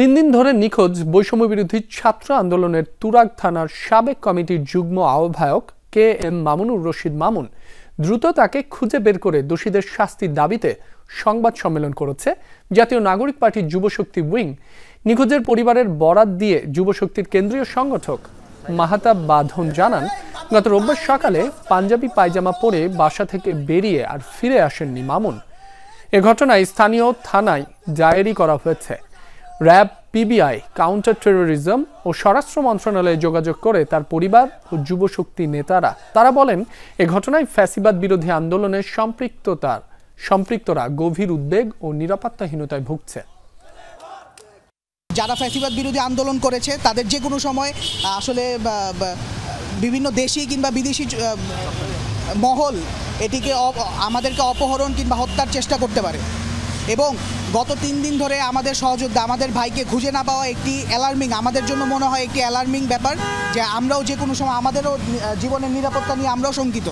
3 দিন ধরে নিখোঁজ বৈষম্যবিরোধী ছাত্র আন্দোলনের তুরাগ থানার সাবেক কমিটির যুগ্ম আহ্বায়ক কে এম মামুনুর রশিদ মামুন দ্রুত তাকে খুঁজে বের করে দোষীদের শাস্তির দাবিতে সংবাদ সম্মেলন করেছে জাতীয় নাগরিক পার্টির যুবশক্তি উইং। নিখোঁজের পরিবারের বরাত দিয়ে যুবশক্তির কেন্দ্রীয় সংগঠক মাহাতাব বাঁধন জানান, গত রোববার সকালে পাঞ্জাবি পায়জামা পরে বাসা থেকে বেরিয়ে আর ফিরে আসেননি মামুন। এ ঘটনায় স্থানীয় থানায় ডায়েরি করা হয়েছে। র্যাব, পিবিআই, কাউন্টার টেরোরিজম ও স্বরাষ্ট্র মন্ত্রণালয়ে যোগাযোগ করে তার পরিবার ও যুবশক্তি নেতারা তারা বলেন, এ ঘটনায় ফ্যাসিবাদ বিরোধী আন্দোলনের সম্পৃক্তরা গভীর উদ্বেগ ও নিরাপত্তাহীনতায় ভুগছে। যারা ফ্যাসিবাদ বিরোধী আন্দোলন করেছে তাদের যে কোনো সময় আসলে বিভিন্ন দেশি কিংবা বিদেশি মহল এটিকে আমাদেরকে অপহরণ কিংবা হত্যার চেষ্টা করতে পারে। এবং গত 3 দিন ধরে আমাদের সহযোদ্ধা আমাদের ভাইকে খুঁজে না পাওয়া একটি অ্যালার্মিং, আমাদের জন্য মনে হয় একটি অ্যালার্মিং ব্যাপার, যে আমরাও যে কোনো সময় আমাদেরও জীবনের নিরাপত্তা নিয়ে আমরাও শঙ্কিত।